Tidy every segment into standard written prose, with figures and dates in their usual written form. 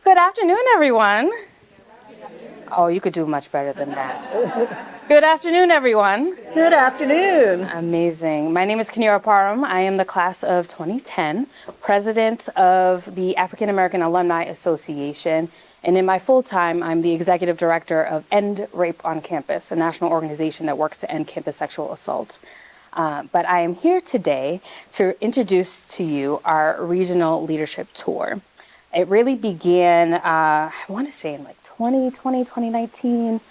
Good afternoon, everyone. Oh, you could do much better than that. Good afternoon, everyone. Good afternoon. Amazing. My name is Kinira Parham. I am the class of 2010, president of the African American Alumni Association. And in my full time, I'm the executive director of End Rape on Campus, a national organization that works to end campus sexual assault. But I am here today to introduce to you our regional leadership tour. It really began, I want to say in like 2020, 2019,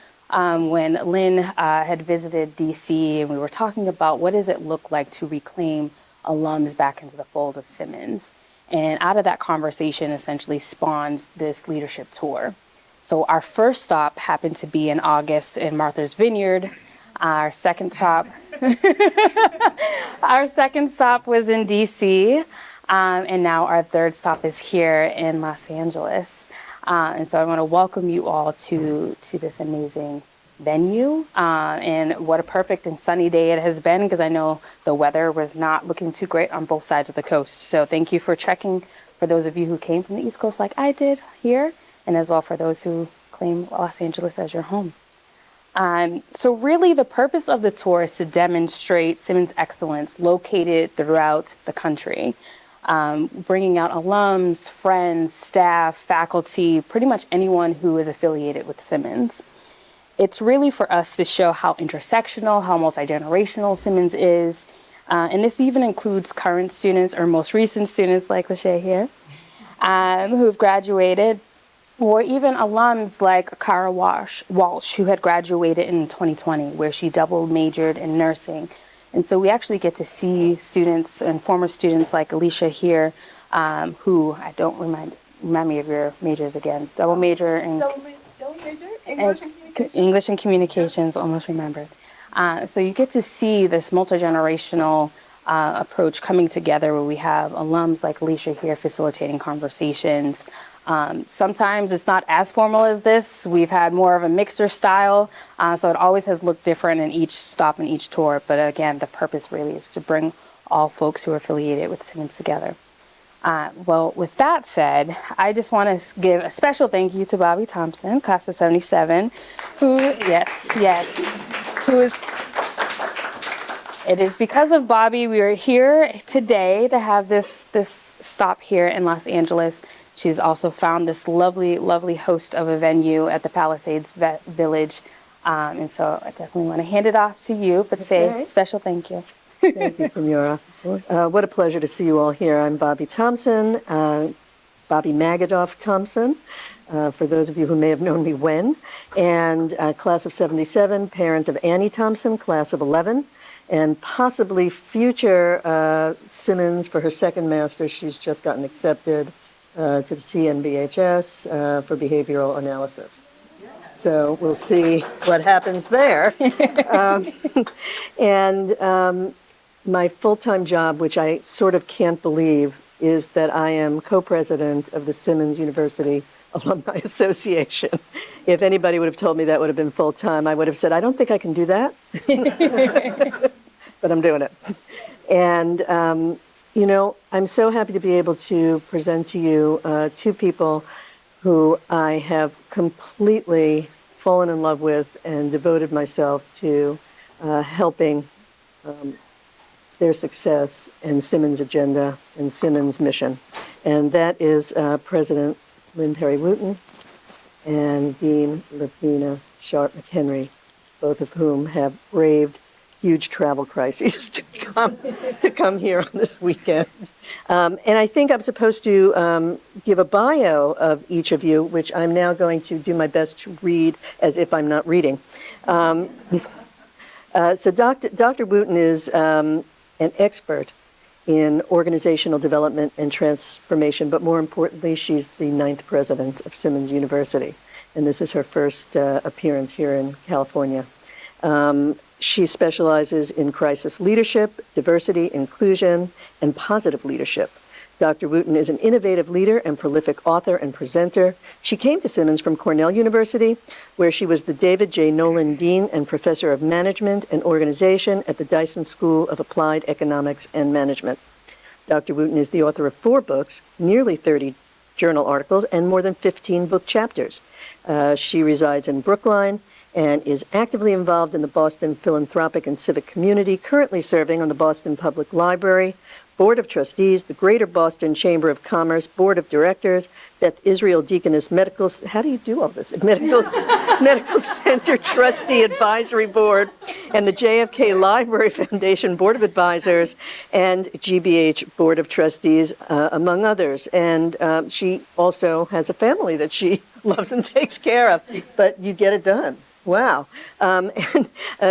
when Lynn had visited DC, and we were talking about what does it look like to reclaim alums back into the fold of Simmons. And out of that conversation essentially spawned this leadership tour. So our first stop happened to be in August in Martha's Vineyard. Our second stop, our second stop was in DC. And now our third stop is here in Los Angeles. And so I want to welcome you all to this amazing venue. And what a perfect and sunny day it has been, because I know the weather was not looking too great on both sides of the coast. So thank you for checking for those of you who came from the East Coast like I did here, and as well for those who claim Los Angeles as your home. So really the purpose of the tour is to demonstrate Simmons excellence located throughout the country. Bringing out alums, friends, staff, faculty, pretty much anyone who is affiliated with Simmons. It's really for us to show how intersectional, how multi-generational Simmons is. And this even includes current students or most recent students like Lachey here, who've graduated, or even alums like Kara Walsh, who had graduated in 2020, where she double majored in nursing. And so we actually get to see students and former students like Alicia here, who I don't remind me of your majors again. Double major in English and communications, almost remembered. So you get to see this multi-generational approach coming together, where we have alums like Alicia here facilitating conversations. Sometimes it's not as formal as this. We've had more of a mixer style, so it always has looked different in each stop and each tour. But again, the purpose really is to bring all folks who are affiliated with Simmons together. Well, with that said, I just want to give a special thank you to Bobby Thompson, class of 77, who, it is because of Bobby we are here today to have this stop here in Los Angeles. She's also found this lovely, lovely host of a venue at the Palisades Village. And so I definitely want to hand it off to you, but say a special thank you. Thank you, Primura. What a pleasure to see you all here. I'm Bobby Thompson, Bobby Magadoff Thompson, for those of you who may have known me when, and class of 77, parent of Annie Thompson, class of 11, and possibly future Simmons for her second master. She's just gotten accepted to the CNBHS for behavioral analysis. So we'll see what happens there. And my full-time job, which I sort of can't believe, is that I am co-president of the Simmons University Alumni Association. If anybody would have told me that would have been full-time, I would have said, I don't think I can do that. But I'm doing it. And you know, I'm so happy to be able to present to you two people who I have completely fallen in love with and devoted myself to helping their success and Simmons' agenda and Simmons' mission. And that is President Lynn Wooten and Dean Lepaine Sharp-McHenry, both of whom have braved huge travel crises to come here on this weekend. And I think I'm supposed to give a bio of each of you, which I'm now going to do my best to read as if I'm not reading. So Dr. Wooten is an expert in organizational development and transformation, but more importantly, she's the 9th president of Simmons University. And this is her first appearance here in California. She specializes in crisis leadership, diversity, inclusion, and positive leadership. Dr. Wooten is an innovative leader and prolific author and presenter. She came to Simmons from Cornell University, where she was the David J. Nolan Dean and Professor of Management and Organization at the Dyson School of Applied Economics and Management. Dr. Wooten is the author of 4 books, nearly 30 journal articles, and more than 15 book chapters. She resides in Brookline and is actively involved in the Boston philanthropic and civic community, currently serving on the Boston Public Library, Board of Trustees, the Greater Boston Chamber of Commerce, Board of Directors, Beth Israel Deaconess Medical, how do you do all this? Medical Center Trustee Advisory Board, and the JFK Library Foundation Board of Advisors, and GBH Board of Trustees, among others. And she also has a family that she loves and takes care of, but you get it done. Wow. And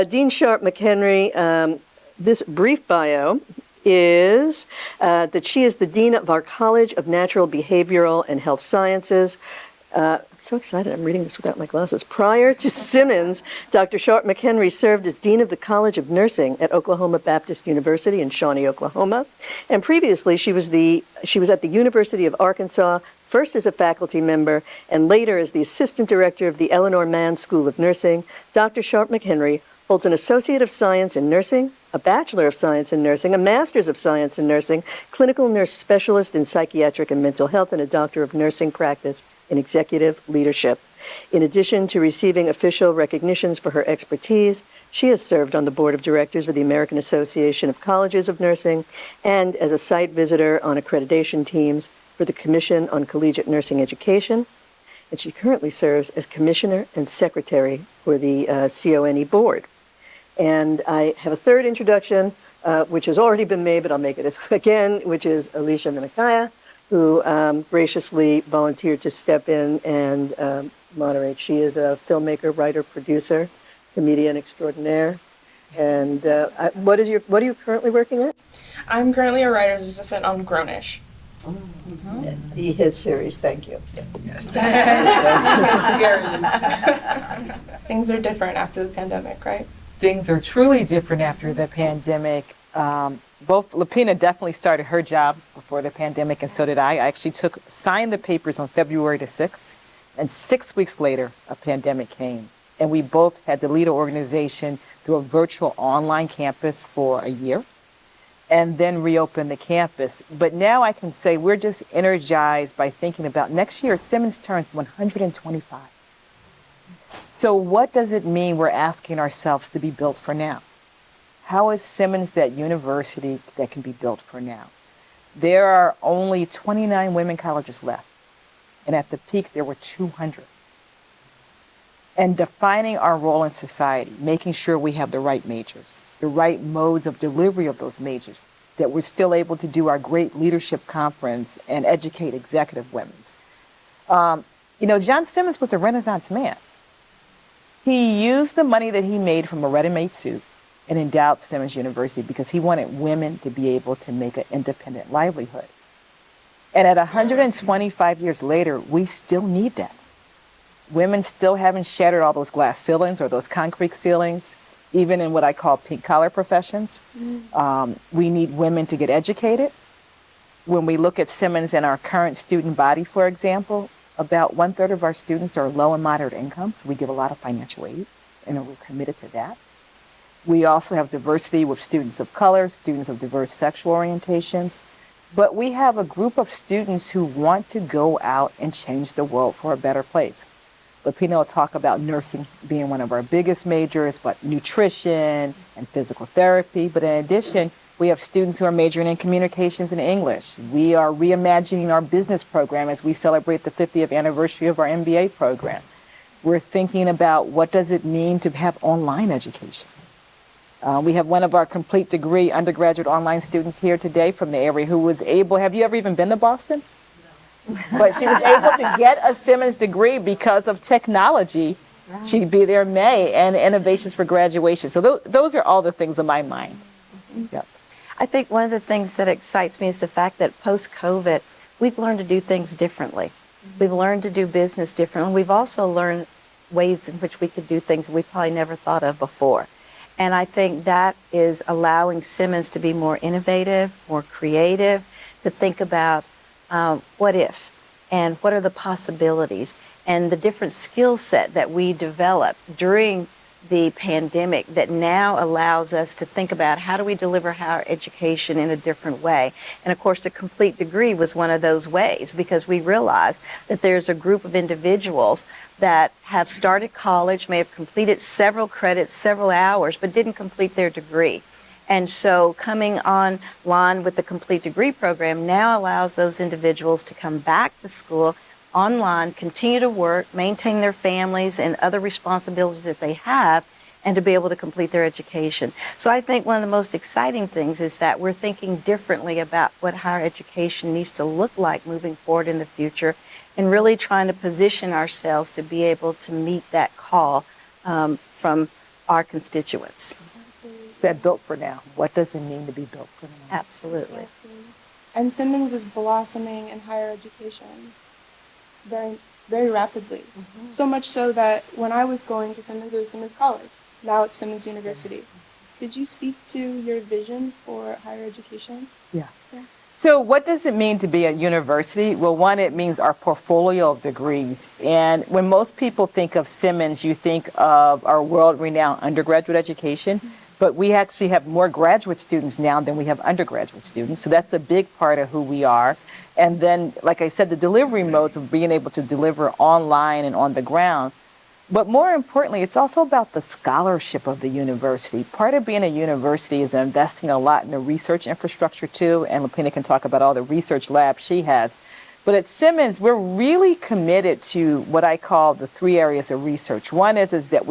Dean Sharp-McHenry, this brief bio is that she is the Dean of our College of Natural Behavioral and Health Sciences. I'm so excited, I'm reading this without my glasses. Prior to Simmons, Dr. Sharp-McHenry served as Dean of the College of Nursing at Oklahoma Baptist University in Shawnee, Oklahoma. And previously, she was at the University of Arkansas, first as a faculty member and later as the Assistant Director of the Eleanor Mann School of Nursing. Dr. Sharp-McHenry holds an Associate of Science in Nursing, a Bachelor of Science in Nursing, a Master's of Science in Nursing, Clinical Nurse Specialist in Psychiatric and Mental Health, and a Doctor of Nursing Practice in Executive Leadership. In addition to receiving official recognitions for her expertise, she has served on the Board of Directors of the American Association of Colleges of Nursing and as a site visitor on accreditation teams for the Commission on Collegiate Nursing Education. And she currently serves as Commissioner and Secretary for the CONE Board. And I have a third introduction, which has already been made, but I'll make it again, which is Alicia Minakaya, who graciously volunteered to step in and moderate. She is a filmmaker, writer, producer, comedian extraordinaire. And what are you currently working at? I'm currently a writer's assistant on Grownish. The hit series, thank you. Yes. Things are different after the pandemic, right? Things are truly different after the pandemic. Both Lepaine definitely started her job before the pandemic, and so did I. I actually signed the papers on February the 6th, and 6 weeks later, a pandemic came. And we both had to lead an organization through a virtual online campus for a year, and then reopen the campus. But now I can say we're just energized by thinking about next year, Simmons turns 125. So what does it mean we're asking ourselves to be built for now? How is Simmons that university that can be built for now? There are only 29 women colleges left. And at the peak, there were 200. And defining our role in society, making sure we have the right majors, the right modes of delivery of those majors, that we're still able to do our great leadership conference and educate executive women. John Simmons was a Renaissance man. He used the money that he made from a ready-made suit and endowed Simmons University because he wanted women to be able to make an independent livelihood. And at 125 years later, we still need that. Women still haven't shattered all those glass ceilings or those concrete ceilings, even in what I call pink-collar professions. We need women to get educated. When we look at Simmons and our current student body, for example, about 1/3 of our students are low and moderate incomes. We give a lot of financial aid, and we're committed to that. We also have diversity with students of color, students of diverse sexual orientations. But we have a group of students who want to go out and change the world for a better place. Lepaine will talk about nursing being one of our biggest majors, but nutrition and physical therapy. But in addition, we have students who are majoring in communications and English. We are reimagining our business program as we celebrate the 50th anniversary of our MBA program. We're thinking about what does it mean to have online education. We have one of our complete degree undergraduate online students here today from the area who was able, have you ever even been to Boston? No. But she was able to get a Simmons degree because of technology. Right. She'd be there in May, and innovations for graduation. So those are all the things in my mind. Yep. I think one of the things that excites me is the fact that post-COVID, we've learned to do things differently. We've learned to do business differently. We've also learned ways in which we could do things we probably never thought of before. And I think that is allowing Simmons to be more innovative, more creative, to think about what if and what are the possibilities and the different skill set that we develop during the pandemic that now allows us to think about how do we deliver higher education in a different way. And of course, the complete degree was one of those ways, because we realized that there's a group of individuals that have started college, may have completed several credits, several hours, but didn't complete their degree. And so coming online with the complete degree program now allows those individuals to come back to school online, continue to work, maintain their families and other responsibilities that they have, and to be able to complete their education. So I think one of the most exciting things is that we're thinking differently about what higher education needs to look like moving forward in the future, and really trying to position ourselves to be able to meet that call from our constituents. It's that built for now. What does it mean to be built for now? Absolutely. Exactly. And Simmons is blossoming in higher education very, very rapidly. So much so that when I was going to Simmons, it was Simmons College. Now it's Simmons University. Could you speak to your vision for higher education? Yeah. So what does it mean to be a university? Well, one, it means our portfolio of degrees. And when most people think of Simmons, you think of our world-renowned undergraduate education. But we actually have more graduate students now than we have undergraduate students. So that's a big part of who we are. And then, like I said, the delivery modes of being able to deliver online and on the ground. But more importantly, it's also about the scholarship of the university. Part of being a university is investing a lot in the research infrastructure too, and Lepaine can talk about all the research labs she has. But at Simmons, we're really committed to what I call the 3 areas of research. One is that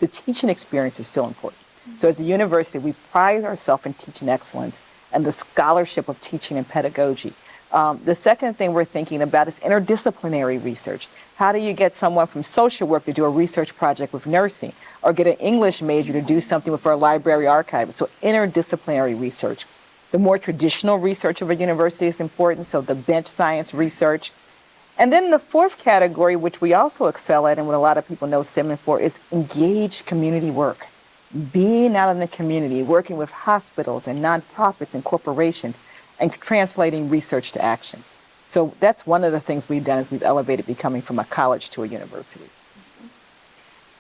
the teaching experience is still important. So as a university, we pride ourselves in teaching excellence and the scholarship of teaching and pedagogy. The second thing we're thinking about is interdisciplinary research. How do you get someone from social work to do a research project with nursing, or get an English major to do something with our library archive? So interdisciplinary research. The more traditional research of a university is important, so the bench science research. And then the fourth category, which we also excel at and what a lot of people know Simmons for, is engaged community work. Being out in the community, working with hospitals and nonprofits and corporations, and translating research to action. So that's one of the things we've done, is we've elevated becoming from a college to a university.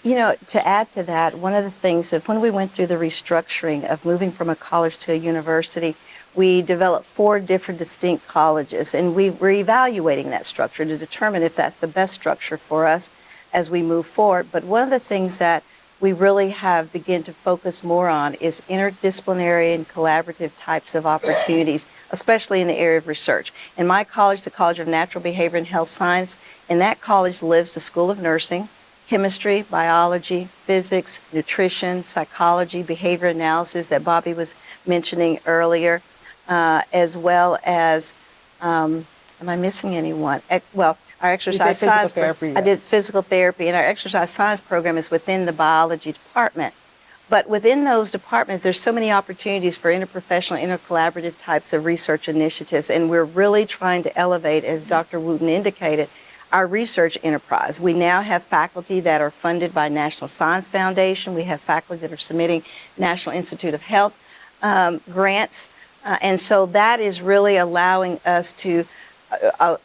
You know, to add to that, one of the things that when we went through the restructuring of moving from a college to a university, we developed 4 different distinct colleges, and we were evaluating that structure to determine if that's the best structure for us as we move forward. But one of the things that we really have begun to focus more on is interdisciplinary and collaborative types of opportunities, especially in the area of research. In my college, the College of Natural Behavior and Health Science, in that college lives the School of Nursing, chemistry, biology, physics, nutrition, psychology, behavior analysis that Bobby was mentioning earlier, as well as, am I missing anyone? Well, our exercise science program. I did physical therapy, and our exercise science program is within the biology department. But within those departments, there's so many opportunities for interprofessional, intercollaborative types of research initiatives, and we're really trying to elevate, as Dr. Wooten indicated, our research enterprise. We now have faculty that are funded by National Science Foundation. We have faculty that are submitting National Institute of Health grants, and so that is really allowing us to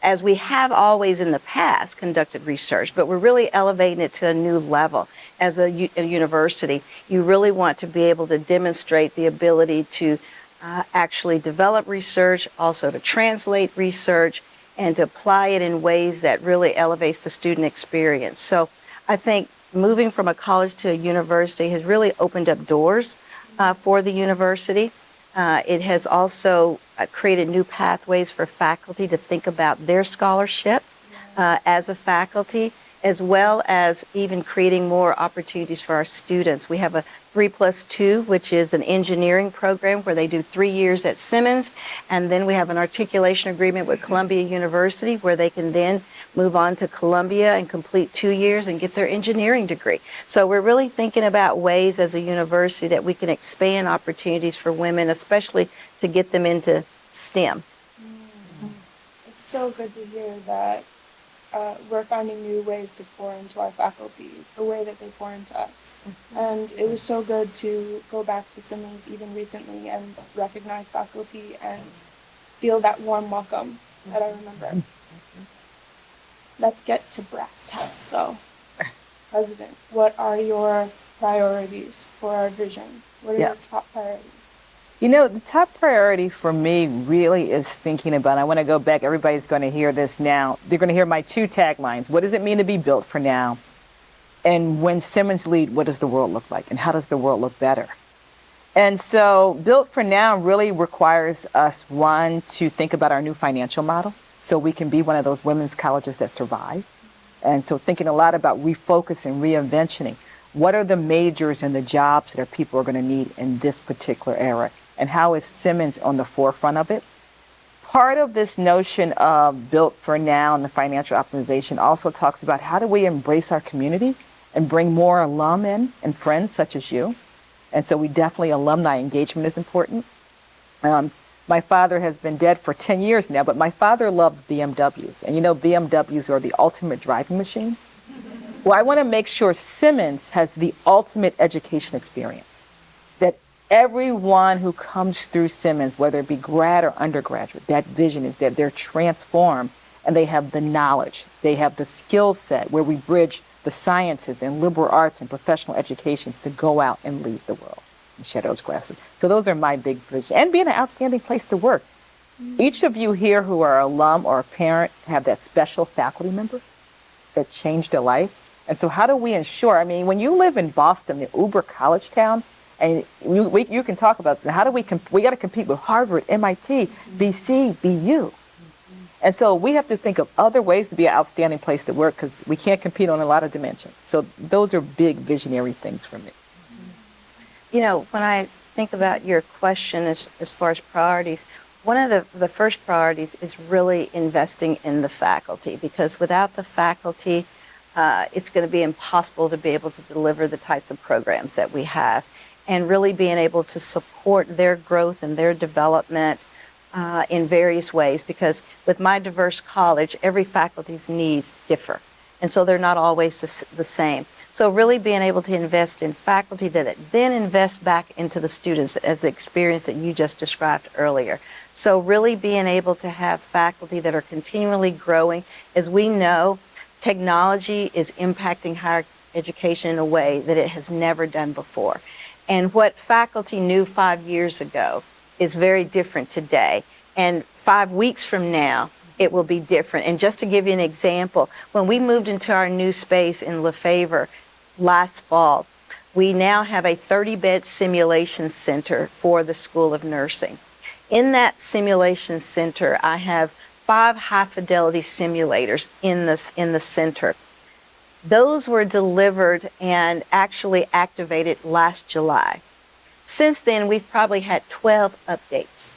as we have always in the past conducted research, but we're really elevating it to a new level. As a university, you really want to be able to demonstrate the ability to actually develop research, also to translate research, and to apply it in ways that really elevates the student experience. So I think moving from a college to a university has really opened up doors for the university. It has also created new pathways for faculty to think about their scholarship as a faculty, as well as even creating more opportunities for our students. We have a 3+2, which is an engineering program where they do 3 years at Simmons, and then we have an articulation agreement with Columbia University where they can then move on to Columbia and complete 2 years and get their engineering degree. So we're really thinking about ways as a university that we can expand opportunities for women, especially to get them into STEM. It's so good to hear that we're finding new ways to pour into our faculty, the way that they pour into us. And it was so good to go back to Simmons even recently and recognize faculty and feel that warm welcome that I remember. Let's get to brass tacks though. President, what are your priorities for our vision? What are Yeah. your top priorities? You know, the top priority for me really is thinking about, I want to go back, everybody's going to hear this now. They're going to hear my two taglines. What does it mean to be built for now? And when Simmons lead, what does the world look like? And how does the world look better? And so Built for Now really requires us, one, to think about our new financial model so we can be one of those women's colleges that survive. And so thinking a lot about refocusing, reinventioning. What are the majors and the jobs that our people are going to need in this particular era? And how is Simmons on the forefront of it? Part of this notion of Built for Now and the financial optimization also talks about how do we embrace our community and bring more alum in and friends such as you. And so we definitely, alumni engagement is important. My father has been dead for 10 years now, but my father loved BMWs. And you know, BMWs are the ultimate driving machine. Well, I want to make sure Simmons has the ultimate education experience. That everyone who comes through Simmons, whether it be grad or undergraduate, that vision is that they're transformed and they have the knowledge, they have the skill set where we bridge the sciences and liberal arts and professional educations to go out and lead the world and shed those glasses. So those are my big visions. And being an outstanding place to work. Each of you here who are alum or a parent have that special faculty member that changed their life. And so how do we ensure, I mean, when you live in Boston, the Uber college town, and you can talk about this, how do we got to compete with Harvard, MIT, BC, BU. And so we have to think of other ways to be an outstanding place to work because we can't compete on a lot of dimensions. So those are big visionary things for me. You know, when I think about your question as far as priorities, one of the first priorities is really investing in the faculty, because without the faculty, it's going to be impossible to be able to deliver the types of programs that we have, and really being able to support their growth and their development in various ways, because with my diverse college, every faculty's needs differ. And so they're not always the same. So really being able to invest in faculty that then invest back into the students as the experience that you just described earlier. So really being able to have faculty that are continually growing. As we know, technology is impacting higher education in a way that it has never done before. And what faculty knew 5 years ago is very different today. And 5 weeks from now, it will be different. And just to give you an example, when we moved into our new space in Lefevre last fall, we now have a 30-bed simulation center for the School of Nursing. In that simulation center, I have 5 high-fidelity simulators in the center. Those were delivered and actually activated last July. Since then, we've probably had 12 updates.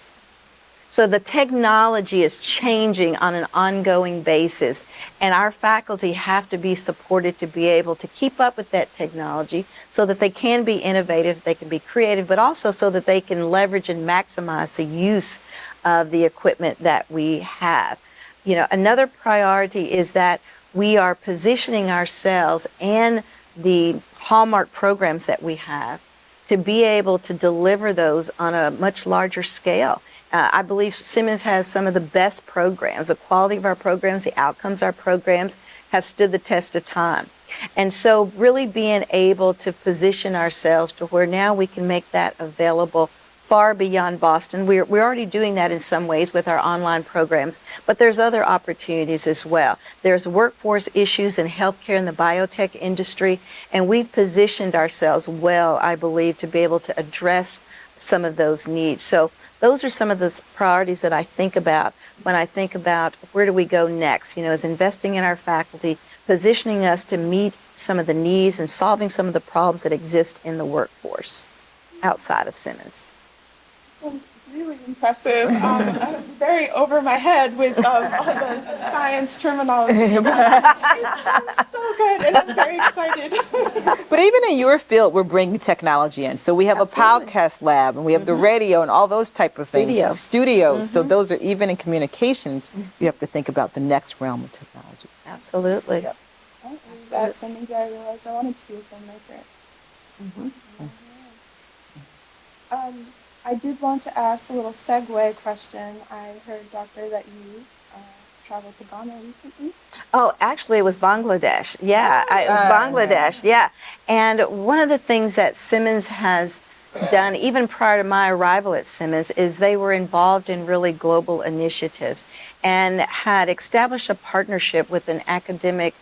So the technology is changing on an ongoing basis, and our faculty have to be supported to be able to keep up with that technology so that they can be innovative, they can be creative, but also so that they can leverage and maximize the use of the equipment that we have. You know, another priority is that we are positioning ourselves and the hallmark programs that we have to be able to deliver those on a much larger scale. I believe Simmons has some of the best programs. The quality of our programs, the outcomes of our programs have stood the test of time. And so really being able to position ourselves to where now we can make that available far beyond Boston. We're already doing that in some ways with our online programs, but there's other opportunities as well. There's workforce issues in healthcare and the biotech industry, and we've positioned ourselves well, I believe, to be able to address some of those needs. So those are some of the priorities that I think about when I think about where do we go next, is investing in our faculty, positioning us to meet some of the needs and solving some of the problems that exist in the workforce outside of Simmons. Sounds really impressive. I was very over my head with all the science terminology. It sounds so good, and I'm very excited. But even in your field, we're bringing technology in. So we have Absolutely. a podcast lab, and we have the radio, and all those type of things. Studios. So those are even in communications. You have to think about the next realm of technology. Absolutely. Yep. It was at Simmons I realized I wanted to be a filmmaker. I did want to ask a little segue question. I heard, Doctor, that you traveled to Ghana recently. Oh, actually, it was Bangladesh. Yeah, it was Bangladesh. Yeah. And one of the things that Simmons has done, even prior to my arrival at Simmons, is they were involved in really global initiatives and had established a partnership with an academic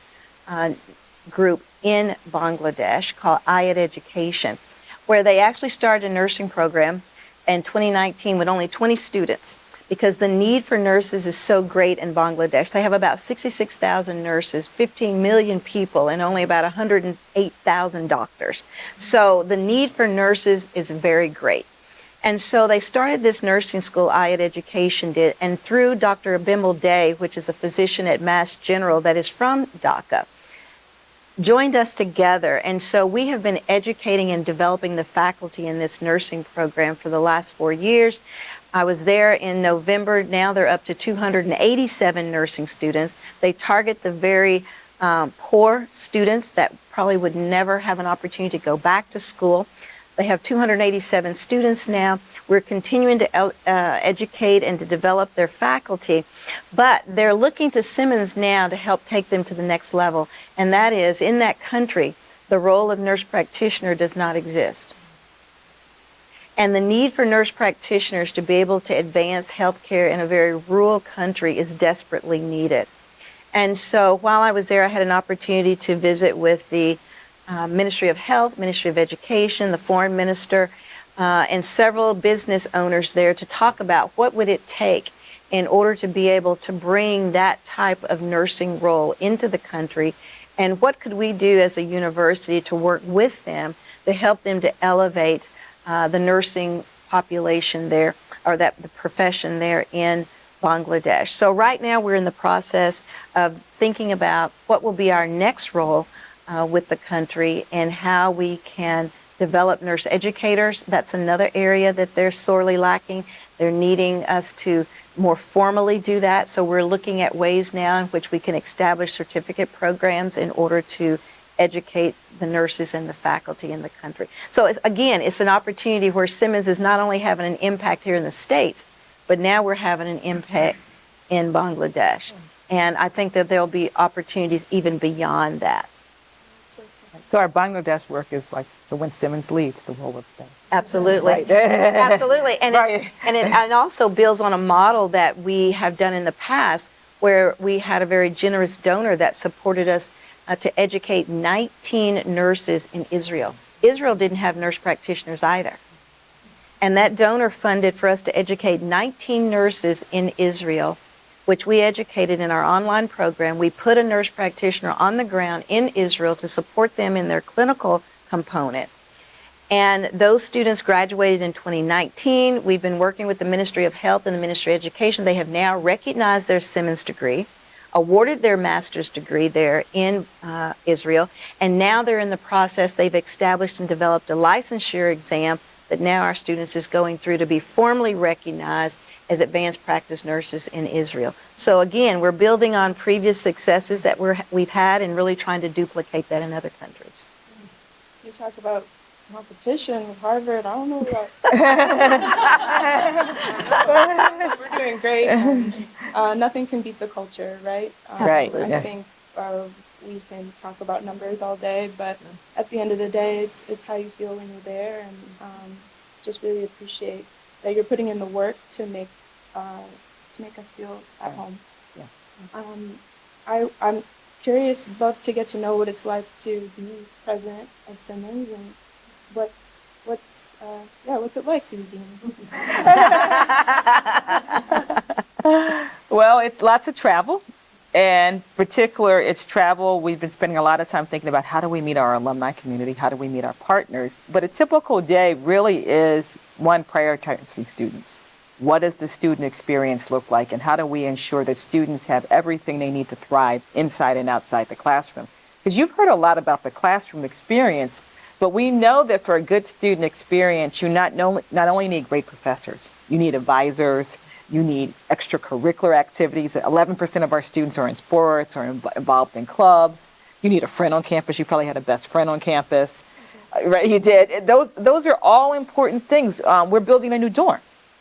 group in Bangladesh called Ayat Education, where they actually started a nursing program in 2019 with only 20 students, because the need for nurses is so great in Bangladesh. They have about 66,000 nurses, 15 million people, and only about 108,000 doctors. So the need for nurses is very great. And so they started this nursing school, Ayat Education did, and through Dr. Abimel Day, which is a physician at Mass General that is from Dhaka, joined us together. And so we have been educating and developing the faculty in this nursing program for the last 4 years. I was there in November. Now they're up to 287 nursing students. They target the very poor students that probably would never have an opportunity to go back to school. They have 287 students now. We're continuing to educate and to develop their faculty, but they're looking to Simmons now to help take them to the next level, and that is, in that country, the role of nurse practitioner does not exist. And the need for nurse practitioners to be able to advance healthcare in a very rural country is desperately needed. And so while I was there, I had an opportunity to visit with the Ministry of Health, Ministry of Education, the Foreign Minister, and several business owners there to talk about what would it take in order to be able to bring that type of nursing role into the country, and what could we do as a university to work with them to help them to elevate the nursing population there, or the profession there in Bangladesh. So right now we're in the process of thinking about what will be our next role with the country and how we can develop nurse educators. That's another area that they're sorely lacking. They're needing us to more formally do that. So we're looking at ways now in which we can establish certificate programs in order to educate the nurses and the faculty in the country. So it's an opportunity where Simmons is not only having an impact here in the States, but now we're having an impact in Bangladesh. And I think that there'll be opportunities even beyond that. So our Bangladesh work is like, so when Simmons leaves, the world looks better. Absolutely. Right. Absolutely. And, Right. it also builds on a model that we have done in the past, where we had a very generous donor that supported us to educate 19 nurses in Israel. Israel didn't have nurse practitioners either. And that donor funded for us to educate 19 nurses in Israel, which we educated in our online program. We put a nurse practitioner on the ground in Israel to support them in their clinical component. And those students graduated in 2019. We've been working with the Ministry of Health and the Ministry of Education. They have now recognized their Simmons degree, awarded their master's degree there in Israel, and now they're in the process. They've established and developed a licensure exam that now our students is going through to be formally recognized as advanced practice nurses in Israel. So again, we're building on previous successes that we've had and really trying to duplicate that in other countries. You talk about competition with Harvard. I don't know what. We're doing great, and nothing can beat the culture, right? Right, I yeah. think we can talk about numbers all day, but at the end of the day, it's how you feel when you're there, and just really appreciate that you're putting in the work to make us feel at home. Yeah. I'm curious, love to get to know what it's like to be president of Simmons, and what's it like to be dean? Well, it's lots of travel. And particular, it's travel. We've been spending a lot of time thinking about how do we meet our alumni community, how do we meet our partners. But a typical day really is, one, prioritizing students. What does the student experience look like, and how do we ensure that students have everything they need to thrive inside and outside the classroom? Because you've heard a lot about the classroom experience, but we know that for a good student experience, you not only need great professors, you need advisors, you need extracurricular activities. 11% of our students are in sports or involved in clubs. You need a friend on campus. You probably had a best friend on campus. Right, you did. Those are all important things. We're building a new dorm.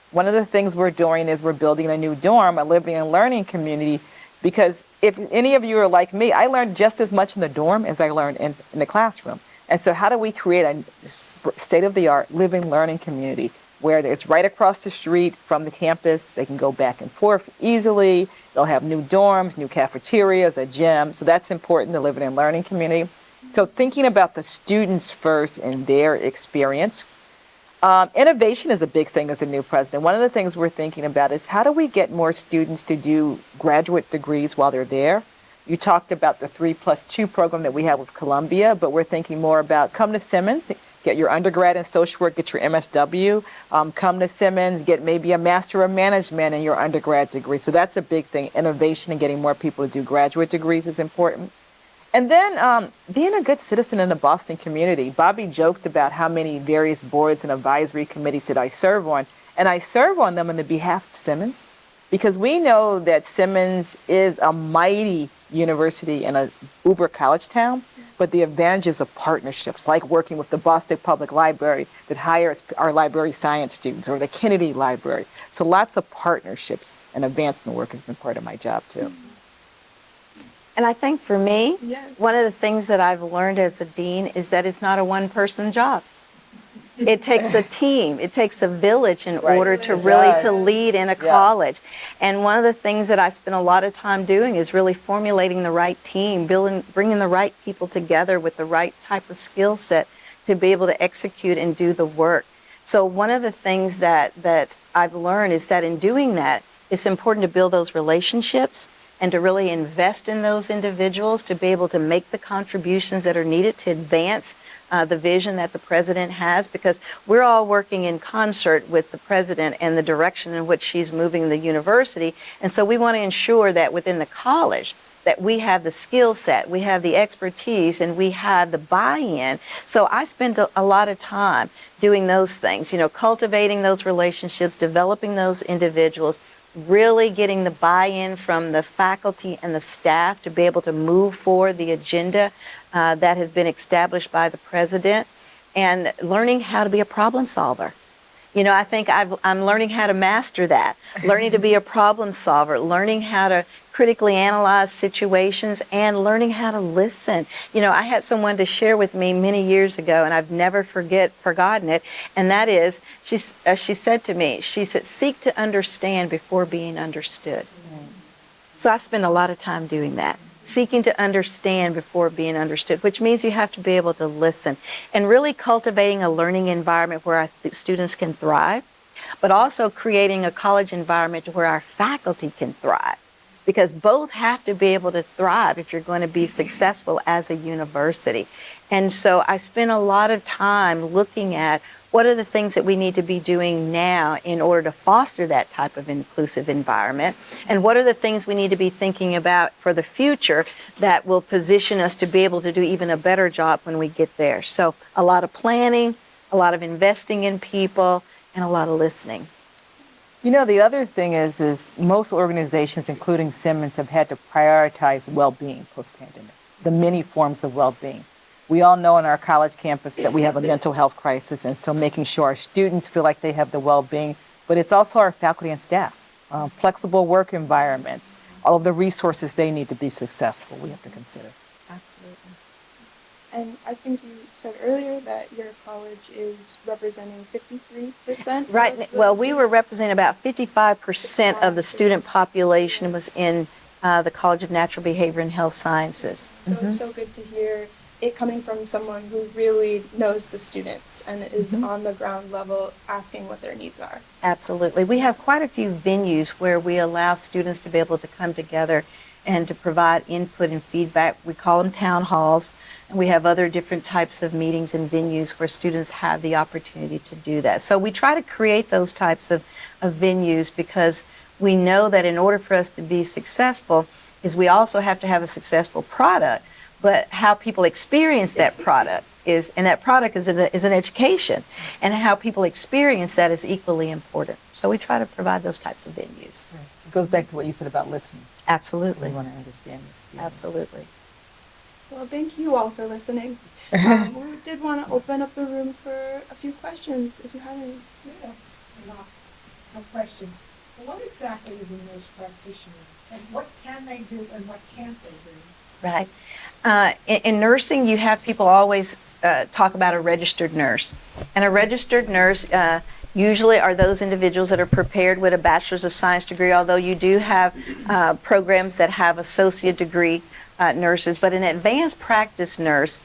One of the things we're doing is we're building a new dorm, a living and learning community Because if any of you are like me, I learned just as much in the dorm as I learned in the classroom. And so how do we create a state-of-the-art living, learning community where it's right across the street from the campus? They can go back and forth easily. They'll have new dorms, new cafeterias, a gym. So that's important, the living and learning community. So thinking about the students first and their experience. Innovation is a big thing as a new president. One of the things we're thinking about is how do we get more students to do graduate degrees while they're there? You talked about the 3+2 program that we have with Columbia, but we're thinking more about come to Simmons, get your undergrad in social work, get your MSW, come to Simmons, get maybe a Master of Management in your undergrad degree. So that's a big thing. Innovation and getting more people to do graduate degrees is important. And then being a good citizen in the Boston community. Bobby joked about how many various boards and advisory committees that I serve on. And I serve on them on the behalf of Simmons because we know that Simmons is a mighty university in a uber college town, but the advantages of partnerships, like working with the Boston Public Library that hires our library science students, or the Kennedy Library. So lots of partnerships and advancement work has been part of my job too. And I think for me, Yes. one of the things that I've learned as a dean is that it's not a one-person job. It takes a team. It takes a village in order to really to lead in a college. And one of the things that I spend a lot of time doing is really formulating the right team, bringing the right people together with the right type of skill set to be able to execute and do the work. So one of the things that I've learned is that in doing that, it's important to build those relationships and to really invest in those individuals to be able to make the contributions that are needed to advance the vision that the president has, because we're all working in concert with the president and the direction in which she's moving the university. And so we want to ensure that within the college that we have the skill set, we have the expertise, and we have the buy-in. So I spend a lot of time doing those things, cultivating those relationships, developing those individuals, really getting the buy-in from the faculty and the staff to be able to move forward the agenda that has been established by the president, and learning how to be a problem solver. I think I'm learning how to master that, learning to be a problem solver, learning how to critically analyze situations, and learning how to listen. I had someone to share with me many years ago, and I've never forgotten it, and that is, she said to me, she said, seek to understand before being understood. So I spend a lot of time doing that. Seeking to understand before being understood, which means you have to be able to listen and really cultivating a learning environment where our students can thrive, but also creating a college environment where our faculty can thrive, because both have to be able to thrive if you're going to be successful as a university. And so I spend a lot of time looking at what are the things that we need to be doing now in order to foster that type of inclusive environment? And what are the things we need to be thinking about for the future that will position us to be able to do even a better job when we get there? So a lot of planning, a lot of investing in people, and a lot of listening. The other thing is most organizations, including Simmons, have had to prioritize well-being post-pandemic, the many forms of well-being. We all know on our college campus that we have a mental health crisis, and so making sure our students feel like they have the well-being, but it's also our faculty and staff, flexible work environments, all of the resources they need to be successful we have to consider. Absolutely. And I think you said earlier that your college is representing 53%. Right. Well, we were representing about 55% of the student population was in the College of Natural Behavior and Health Sciences. So it's so good to hear it coming from someone who really knows the students and is on the ground level asking what their needs are. Absolutely. We have quite a few venues where we allow students to be able to come together and to provide input and feedback. We call them town halls, and we have other different types of meetings and venues where students have the opportunity to do that. So we try to create those types of venues because we know that in order for us to be successful is we also have to have a successful product, but how people experience that product is, and that product is an education, and how people experience that is equally important. So we try to provide those types of venues. It goes back to what you said about listening. Absolutely. We want to understand the students. Absolutely. Well, thank you all for listening. We did want to open up the room for a few questions, if you have any. No question. What exactly is a nurse practitioner? And what can they do and what can't they do? Right. In nursing, you have people always talk about a registered nurse. And a registered nurse usually are those individuals that are prepared with a bachelor's of science degree, although you do have programs that have associate degree nurses. But an advanced practice nurse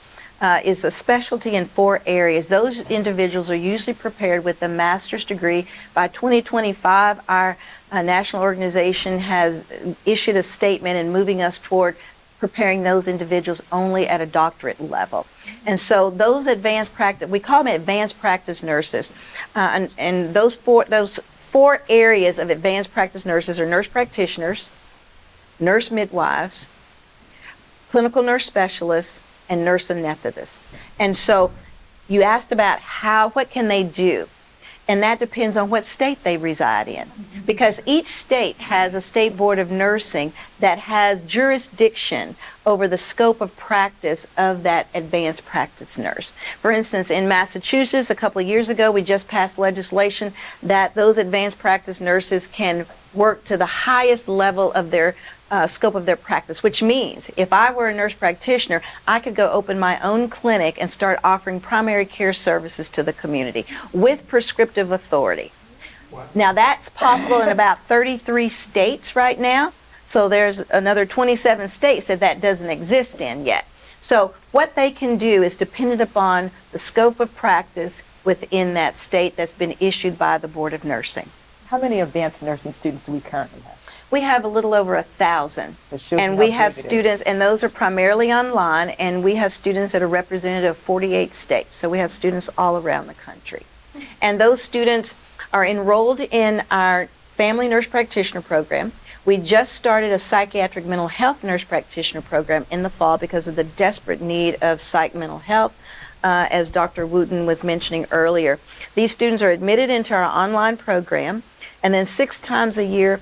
is a specialty in 4 areas. Those individuals are usually prepared with a master's degree. By 2025, our national organization has issued a statement in moving us toward preparing those individuals only at a doctorate level. And so those advanced practice, we call them advanced practice nurses. And those four areas of advanced practice nurses are nurse practitioners, nurse midwives, clinical nurse specialists, and nurse anesthetists. And so you asked about what can they do? And that depends on what state they reside in. Because each state has a state board of nursing that has jurisdiction over the scope of practice of that advanced practice nurse. For instance, in Massachusetts, a couple of years ago, we just passed legislation that those advanced practice nurses can work to the highest level of their scope of their practice, which means if I were a nurse practitioner, I could go open my own clinic and start offering primary care services to the community with prescriptive authority. Now that's possible in about 33 states right now, so there's another 27 states that doesn't exist in yet. So what they can do is dependent upon the scope of practice within that state that's been issued by the Board of Nursing. How many advanced nursing students do we currently have? We have a little over 1,000, That shows and you we how have big it is. students, and those are primarily online, and we have students that are representative of 48 states, so we have students all around the country. And those students are enrolled in our family nurse practitioner program. We just started a psychiatric mental health nurse practitioner program in the fall because of the desperate need of psych mental health, as Dr. Wooten was mentioning earlier. These students are admitted into our online program, and then 6 times a year,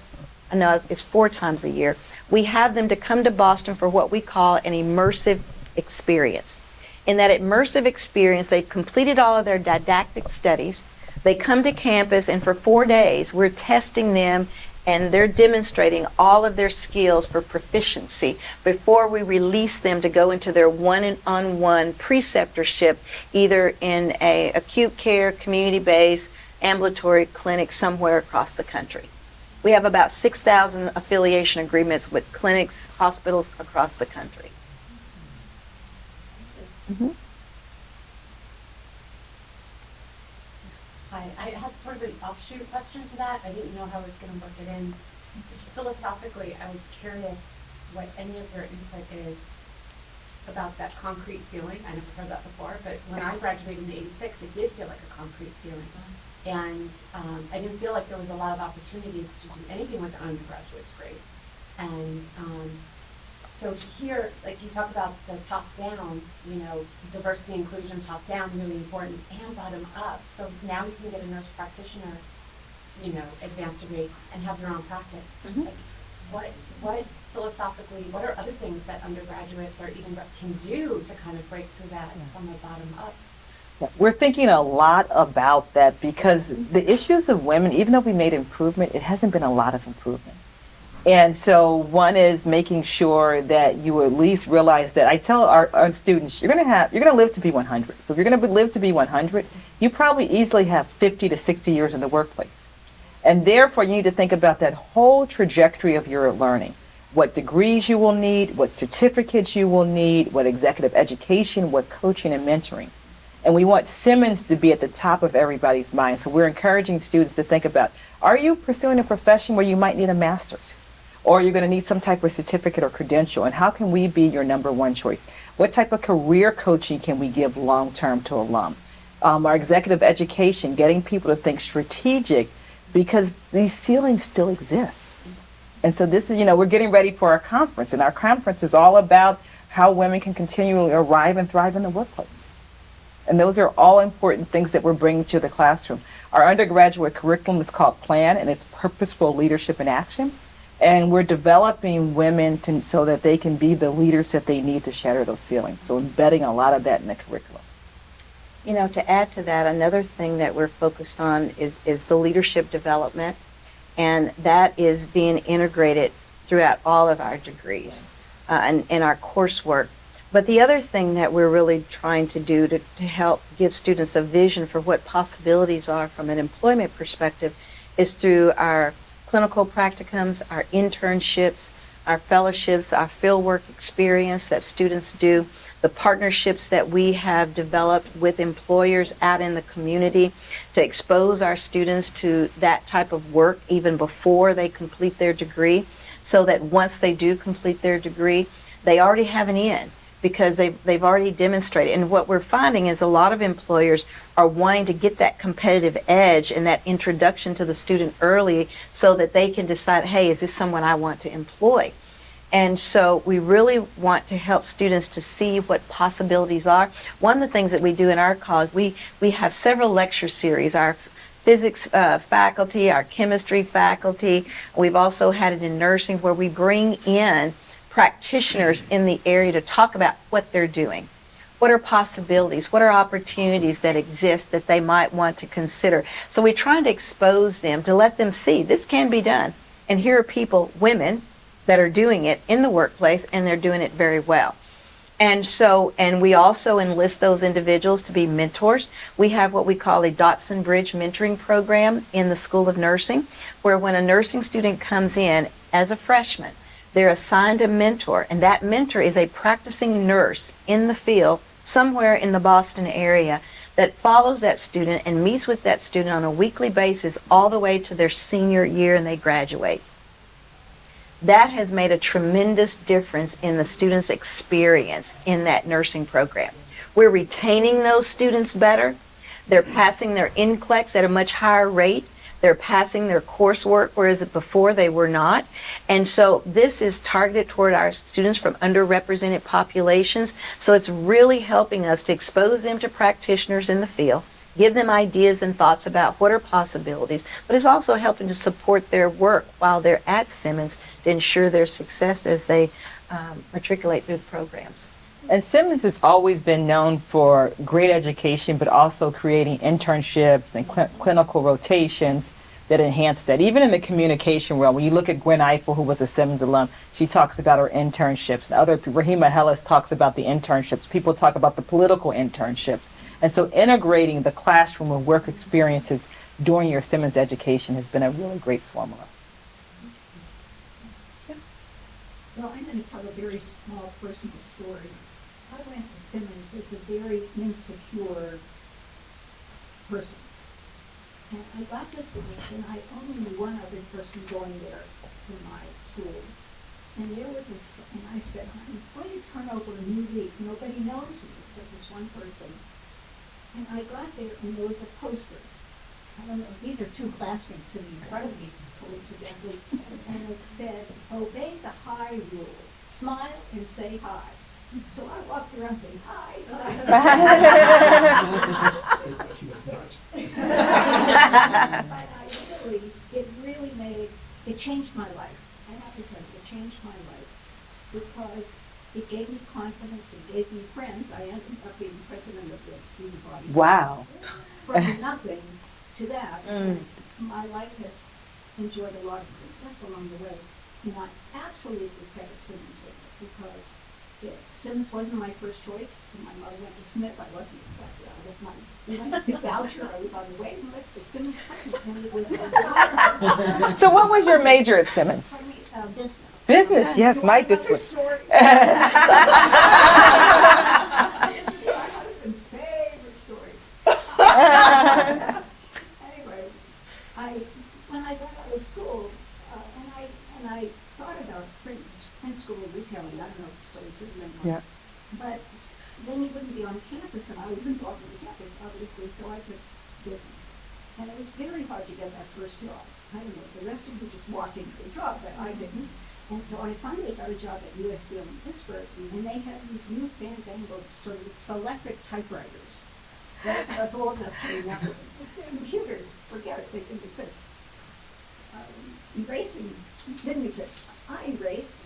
no, it's 4 times a year, we have them to come to Boston for what we call an immersive experience. In that immersive experience, they've completed all of their didactic studies. They come to campus, and for 4 days, we're testing them, and they're demonstrating all of their skills for proficiency before we release them to go into their one-on-one preceptorship, either in a acute care, community-based, ambulatory clinic somewhere across the country. We have about 6,000 affiliation agreements with clinics, hospitals across the country. Hi, I had sort of an offshoot question to that. I didn't know how I was going to work it in. Just philosophically, I was curious what any of your input is about that concrete ceiling. I never heard that before, but when I graduated in '86, it did feel like a concrete ceiling. And I didn't feel like there was a lot of opportunities to do anything with the undergraduate degree. And so to hear, like you talk about the top down, you know, diversity, inclusion, top down, really important, and bottom up. So now you can get a nurse practitioner, you know, advanced degree and have your own practice. Like what philosophically, what are other things that undergraduates or even can do to kind of break through that from the bottom up? We're thinking a lot about that because the issues of women, even though we made improvement, it hasn't been a lot of improvement. And so one is making sure that you at least realize that I tell our students, you're going to live to be 100. So if you're going to live to be 100, you probably easily have 50 to 60 years in the workplace. And therefore you need to think about that whole trajectory of your learning. What degrees you will need, what certificates you will need, what executive education, what coaching and mentoring. And we want Simmons to be at the top of everybody's mind. So we're encouraging students to think about, are you pursuing a profession where you might need a master's? Or you're going to need some type of certificate or credential? And how can we be your number one choice? What type of career coaching can we give long-term to alum? Our executive education, getting people to think strategic because these ceilings still exist. And so this is, you know, we're getting ready for our conference. And our conference is all about how women can continually arrive and thrive in the workplace. And those are all important things that we're bringing to the classroom. Our undergraduate curriculum is called PLAN, and it's Purposeful Leadership in Action. And we're developing women so that they can be the leaders that they need to shatter those ceilings. So embedding a lot of that in the curriculum. You know, to add to that, another thing that we're focused on is the leadership development. And that is being integrated throughout all of our degrees and in our coursework. But the other thing that we're really trying to do to help give students a vision for what possibilities are from an employment perspective is through our clinical practicums, our internships, our fellowships, our fieldwork experience that students do, the partnerships that we have developed with employers out in the community to expose our students to that type of work even before they complete their degree, so that once they do complete their degree, they already have an in, because they've already demonstrated. And what we're finding is a lot of employers are wanting to get that competitive edge and that introduction to the student early so that they can decide, hey, is this someone I want to employ? And so we really want to help students to see what possibilities are. One of the things that we do in our college, we have several lecture series. Our physics faculty, our chemistry faculty, we've also had it in nursing, where we bring in practitioners in the area to talk about what they're doing. What are possibilities? What are opportunities that exist that they might want to consider? So we're trying to expose them, to let them see this can be done. And here are people, women, that are doing it in the workplace, and they're doing it very well. And we also enlist those individuals to be mentors. We have what we call a Dotson Bridge mentoring program in the School of Nursing, where when a nursing student comes in as a freshman, they're assigned a mentor, and that mentor is a practicing nurse in the field somewhere in the Boston area that follows that student and meets with that student on a weekly basis all the way to their senior year and they graduate. That has made a tremendous difference in the students' experience in that nursing program. We're retaining those students better. They're passing their NCLEX at a much higher rate. They're passing their coursework, whereas before they were not. And so this is targeted toward our students from underrepresented populations. So it's really helping us to expose them to practitioners in the field, give them ideas and thoughts about what are possibilities, but it's also helping to support their work while they're at Simmons to ensure their success as they matriculate through the programs. And Simmons has always been known for great education, but also creating internships and clinical rotations that enhance that. Even in the communication world, when you look at Gwen Eiffel, who was a Simmons alum, she talks about her internships. And other people, Rahima Hellis talks about the internships. People talk about the political internships. And so integrating the classroom and work experiences during your Simmons education has been a really great formula. Well, I'm going to tell a very small personal story. I went to Simmons as a very insecure person. And I got to Simmons, and I only knew one other person going there in my school. And there was and I said, I'm going to turn over a new leaf. Nobody knows me except this one person. And I got there, and there was a poster. I don't know, these are two classmates sitting in front of me, coincidentally. And it said, obey the hi rule. Smile and say hi. So I walked around saying, hi. But it changed my life. I have to tell you, it changed my life because it gave me confidence, it gave me friends. I ended up being president of the student body. Wow. From nothing to that, my life has enjoyed a lot of success along the way. And I absolutely credit Simmons with it because Simmons wasn't my first choice. When my mother went to Smith, I wasn't exactly out of money. We went to see Boucher, I was on the waiting list, but Simmons first, and it was So what was your major at Simmons? business. Business, yes, my discipline. Story. This is my husband's favorite story. Anyway, when I got out of school, and I thought about print school retailing. I don't know if it still exists anymore. Yeah. But then you wouldn't be on campus, and I was involved in the campus, obviously, so I took business. And it was very hard to get that first job. I don't know, the rest of you just walked into a job, but I didn't. And so I finally got a job at USD in Pittsburgh, and they had these new fandangled sort of Selectric typewriters. That's old enough to remember. Computers, forget it, they didn't exist. Erasing didn't exist. I erased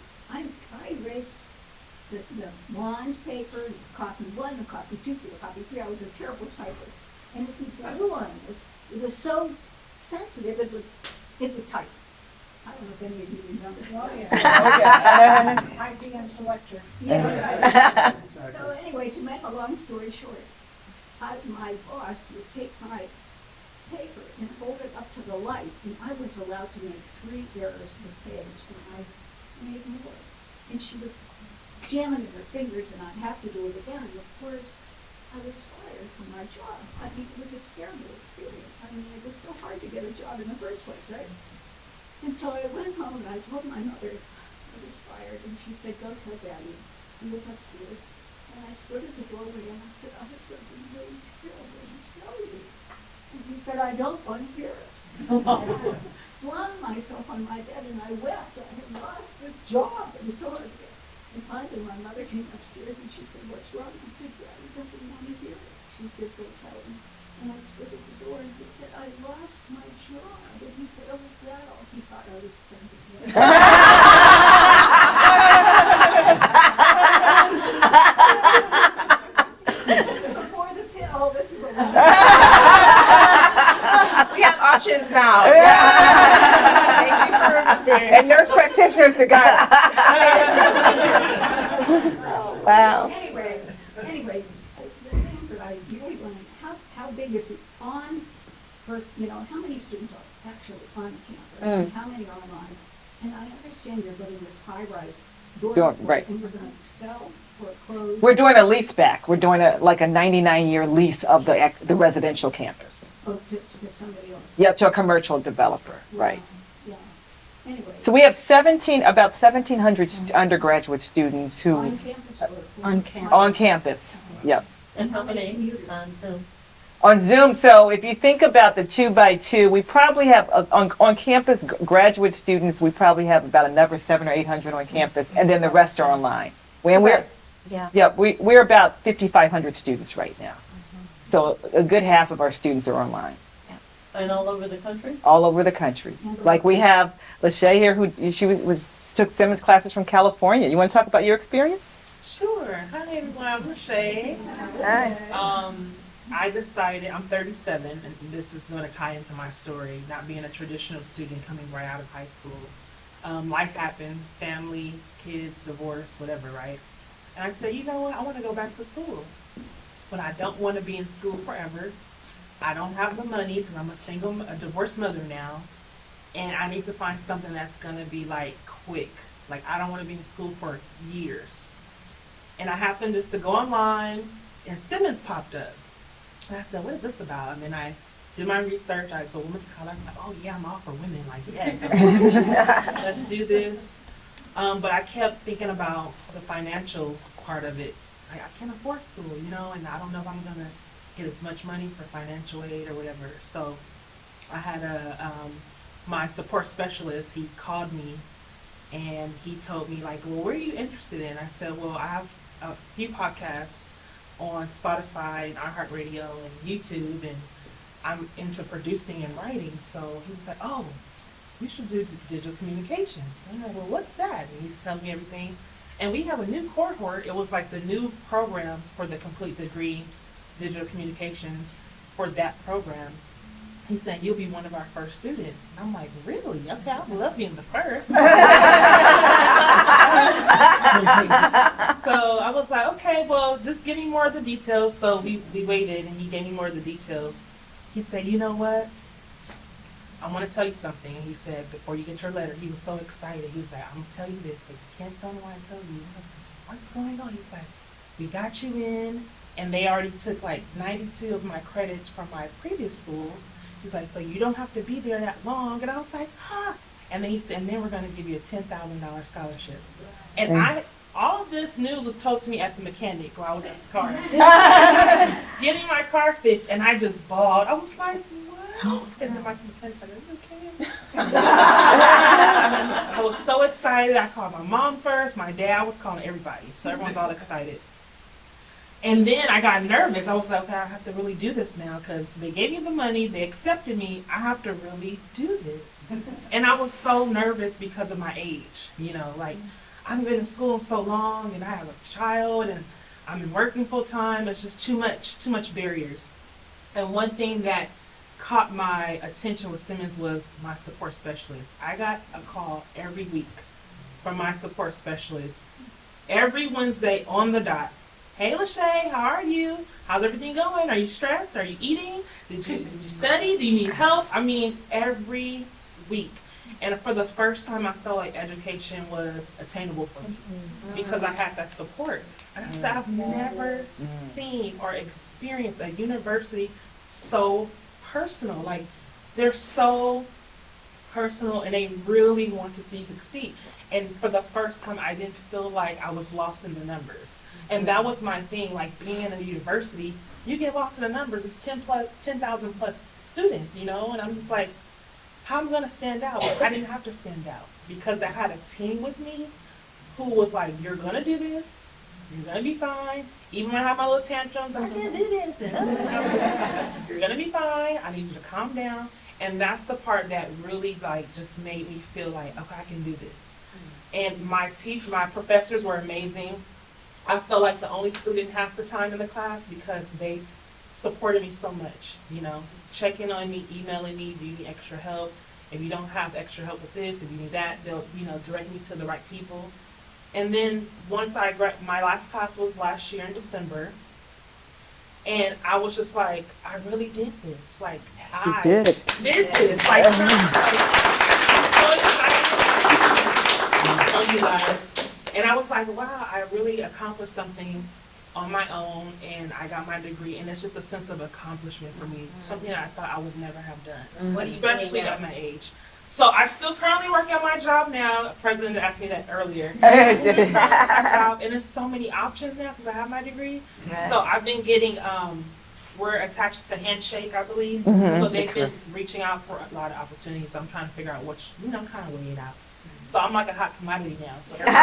the bond paper, copy 1, the copy 2, the copy 3. I was a terrible typist. And if you blew on this, it was so sensitive, it would type. I don't know if any of you remember. Oh, yeah. IBM selector. Yeah. So anyway, to make a long story short, my boss would take my paper and hold it up to the light, and I was allowed to make 3 errors per page, and I made more. And she would jam it in her fingers, and I'd have to do it again. And of course, I was fired from my job. I mean, it was a terrible experience. I mean, it was so hard to get a job in the first place, right? And so I went home and I told my mother I was fired, and she said, "Go tell Daddy." He was upstairs, and I stood at the doorway and I said, "I have something really terrible to tell you." And he said, "I don't want to hear it." And I flung myself on my bed and I wept. I had lost this job. It was so hard. And finally my mother came upstairs and she said, "What's wrong?" I said, "Daddy doesn't want to hear it." She said, "Go tell him." And I stood at the door and he said, "I lost my job." And he said, "Oh, is that all?" He thought I was pregnant. This is before the pill. This is a We have options now. Thank you for and nurse practitioners for guys. Wow. Anyway, the things that I really learned, how big is it on, for, how many students are actually on campus, and how many are online? And I understand you're building this high-rise dormitory, Right. and you're going to sell or close. We're doing a lease back. We're doing a 99-year lease of the residential campus. To somebody else. Yep, to a commercial developer, right. Yeah. Anyway. So we have about 1,700 undergraduate students who, On campus or? On campus. on campus, yep. And how many on Zoom? On Zoom, so if you think about the 2x2, we probably have, on campus graduate students, we probably have about another 700 or 800 on campus, and then the rest are online. We're about 5,500 students right now. So a good half of our students are online. And all over the country? All over the country. Like we have Lachey here, who took Simmons classes from California. You want to talk about your experience? Sure. Hi everyone, I'm Lachey. Hi. I decided, I'm 37, and this is going to tie into my story, not being a traditional student coming right out of high school. Life happened, family, kids, divorce, whatever, right? And I said, you know what, I want to go back to school. But I don't want to be in school forever. I don't have the money because I'm a divorced mother now. And I need to find something that's going to be like quick. Like I don't want to be in school for years. And I happened just to go online and Simmons popped up. And I said, what is this about? And then I did my research. I said, women's college. I'm like, oh yeah, I'm all for women. Like, yes, let's do this. But I kept thinking about the financial part of it. I can't afford school, and I don't know if I'm going to get as much money for financial aid or whatever. So I had my support specialist, he called me and he told me like, well, what are you interested in? I said, well, I have a few podcasts on Spotify and iHeartRadio and YouTube, and I'm into producing and writing. So he was like, oh, you should do digital communications. And I'm like, well, what's that? And he's telling me everything. And we have a new cohort. It was like the new program for the complete degree, digital communications, for that program. He said, you'll be one of our first students. And I'm like, really? Okay, I would love being the first. So I was like, okay, well, just give me more of the details. So we waited, and he gave me more of the details. He said, you know what? I want to tell you something. And he said, before you get your letter, he was so excited. He was like, I'm going to tell you this, but you can't tell me why I tell you. I was like, what's going on? He's like, we got you in. And they already took like 92 of my credits from my previous schools. He's like, so you don't have to be there that long. And I was like, huh. And then he said, and then we're going to give you a $10,000 scholarship. And all of this news was told to me at the mechanic while I was at the car. Getting my car fixed, and I just bawled. I was like, and then my mechanic's like, are you okay? I was so excited. I called my mom first, my dad. I was calling everybody. So everyone's all excited. And then I got nervous. I was like, okay, I have to really do this now because they gave me the money. They accepted me. I have to really do this. And I was so nervous because of my age. Like I've been in school so long, and I have a child, and I've been working full time. It's just too much barriers. And one thing that caught my attention with Simmons was my support specialist. I got a call every week from my support specialist every Wednesday on the dot. Hey Lachey, how are you? How's everything going? Are you stressed? Are you eating? Did you study? Do you need help? I mean, every week. And for the first time, I felt like education was attainable for me because I had that support. And I said, I've never seen or experienced a university so personal. Like, they're so personal and they really want to see you succeed. And for the first time, I didn't feel like I was lost in the numbers. And that was my thing, like being in a university, you get lost in the numbers. It's 10,000 plus students, you know? And I'm just like, how am I gonna stand out? But I didn't have to stand out because I had a team with me who was like, you're gonna do this, you're gonna be fine. Even when I have my little tantrums, I can't do this. And I was just like, you're gonna be fine, I need you to calm down. And that's the part that really like just made me feel like, okay, I can do this. And my professors were amazing. I felt like the only student half the time in the class because they supported me so much, you know, checking on me, emailing me, do you need extra help? If you don't have extra help with this, if you need that, they'll, you know, direct me to the right people. And then once my last class was last year in December, and I was just like, I really did this. Like, I did this. Like, I'm so excited. Tell you guys. And I was like, wow, I really accomplished something on my own, and I got my degree, and it's just a sense of accomplishment for me, something that I thought I would never have done, especially at my age. So I still currently work at my job now. The president asked me that earlier. And there's so many options now because I have my degree. So I've been getting, we're attached to Handshake, I believe. So they've been reaching out for a lot of opportunities. So I'm trying to figure out which, you know, I'm kind of weighing it out. So I'm like a hot commodity now. So so I'm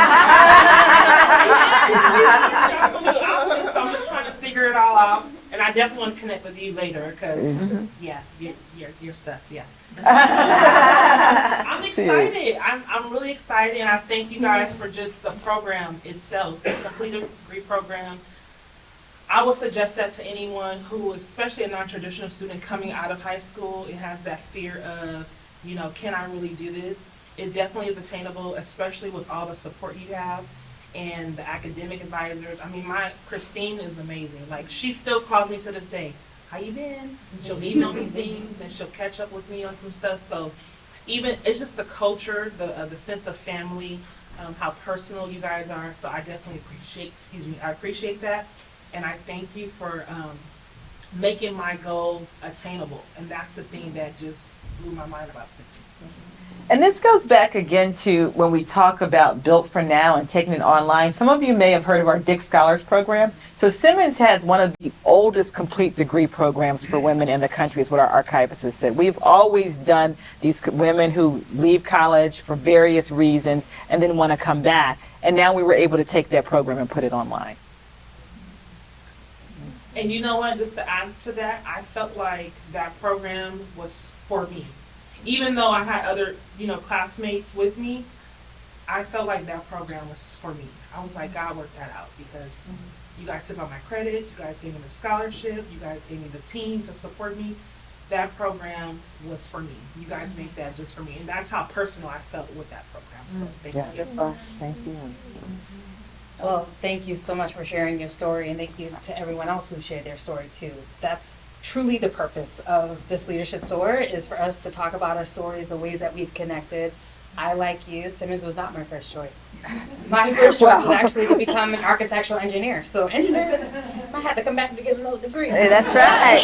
just trying to figure it all out. And I definitely want to connect with you later because, yeah, your stuff, yeah. I'm excited. I'm really excited, and I thank you guys for just the program itself, the complete degree program. I would suggest that to anyone who, especially a non-traditional student coming out of high school, it has that fear of, you know, can I really do this? It definitely is attainable, especially with all the support you have and the academic advisors. I mean, Christine is amazing. Like, she still calls me to this day. How you been? She'll email me things and she'll catch up with me on some stuff. So even, it's just the culture, the sense of family, how personal you guys are. So I definitely appreciate that. And I thank you for making my goal attainable. And that's the thing that just blew my mind about Simmons. And this goes back again to when we talk about Built for Now and taking it online. Some of you may have heard of our Dick Scholars Program. So Simmons has one of the oldest complete degree programs for women in the country, is what our archivist has said. We've always done these women who leave college for various reasons and then want to come back. And now we were able to take that program and put it online. And you know what, just to add to that, I felt like that program was for me. Even though I had other, you know, classmates with me, I felt like that program was for me. I was like, God worked that out because you guys took out my credit, you guys gave me the scholarship, you guys gave me the team to support me. That program was for me. You guys made that just for me. And that's how personal I felt with that program. So thank you. Thank you. Well, thank you so much for sharing your story, and thank you to everyone else who shared their story too. That's truly the purpose of this leadership tour, is for us to talk about our stories, the ways that we've connected. I, like you, Simmons was not my first choice. My first choice was actually to become an architectural engineer. So engineer, I had to come back to get another degree. That's right.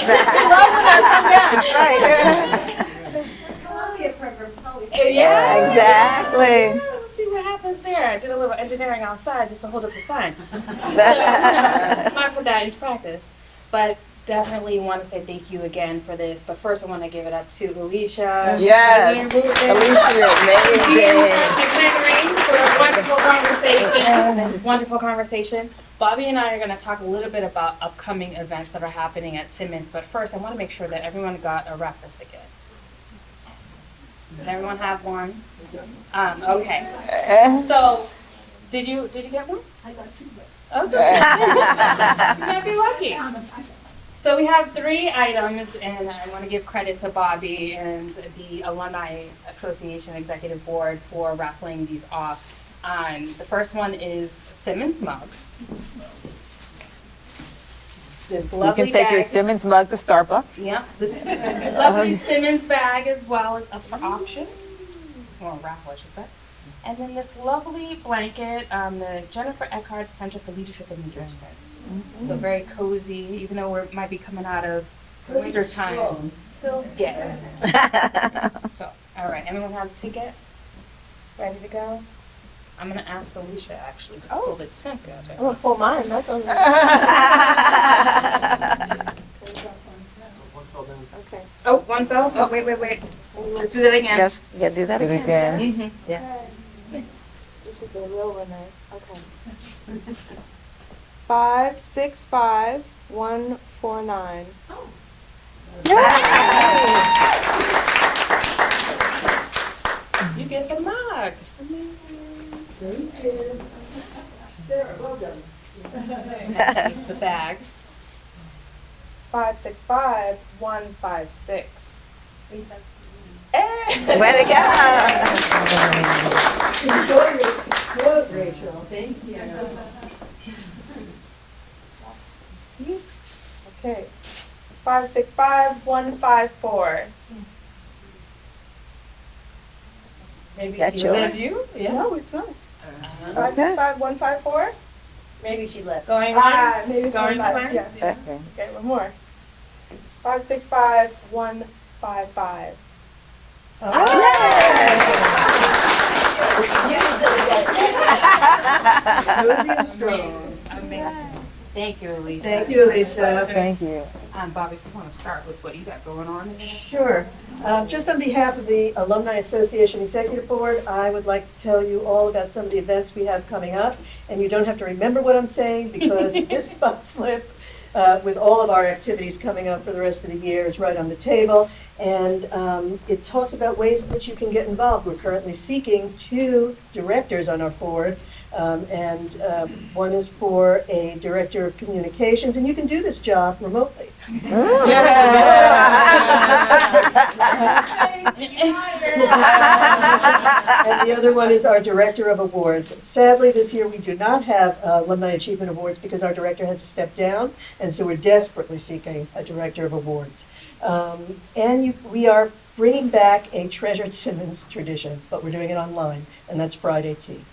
Columbia program's totally. Yeah, Exactly. Let's see what happens there. I did a little engineering outside just to hold up the sign. So I put that into practice. But definitely want to say thank you again for this. But first I want to give it up to Alicia. Yes, amazing. Wonderful conversation. Bobby and I are going to talk a little bit about upcoming events that are happening at Simmons. But first I want to make sure that everyone got a raffle ticket. Does everyone have one? Okay. So, did you get one? I got two, but Oh, it's okay. You might be lucky. So we have 3 items, and I want to give credit to Bobby and the Alumni Association Executive Board for raffling these off. The first one is Simmons mug. This You lovely can take your bag. Simmons mug to Starbucks. Yep, this lovely Simmons bag as well is up for auction. Well, raffle, I should say. And then this lovely blanket, the Jennifer Eckhart Center for Leadership and Engagement. So very cozy, even though we might be coming out of winter time. Still get it. So, all right, everyone has a ticket? Ready to go? I'm gonna ask Alicia actually to pull the ticket. I'm gonna pull mine. That's what I'm Okay. Oh, one fell? Oh, wait. Let's do that again. Yes, you gotta do that Do it again. again. Yeah. This is the real winner. Okay. 565149. You get the mug. It's the bag. 565156. Way to go. Enjoy your quote, Rachel. Thank you. East. Okay. 565154. Is that yours? you? Yeah. No, it's not. 565154. Maybe she left. Going Ah, once, maybe it's going 1 5. twice. Yes. Okay. Okay, one more. 565155. Cozy and strong. Amazing. Thank you, Alicia. Thank you, Alicia. Thank you. Bobby, if you want to start with what you got going on. Sure. Just on behalf of the Alumni Association Executive Board, I would like to tell you all about some of the events we have coming up. And you don't have to remember what I'm saying because this bus slip with all of our activities coming up for the rest of the year is right on the table. And it talks about ways in which you can get involved. We're currently seeking 2 directors on our board. One is for a director of communications, and you can do this job remotely. And the other one is our director of awards. Sadly, this year we do not have Alumni Achievement Awards because our director had to step down, and so we're desperately seeking a director of awards. We are bringing back a Treasured Simmons tradition, but we're doing it online, and that's Friday Tea.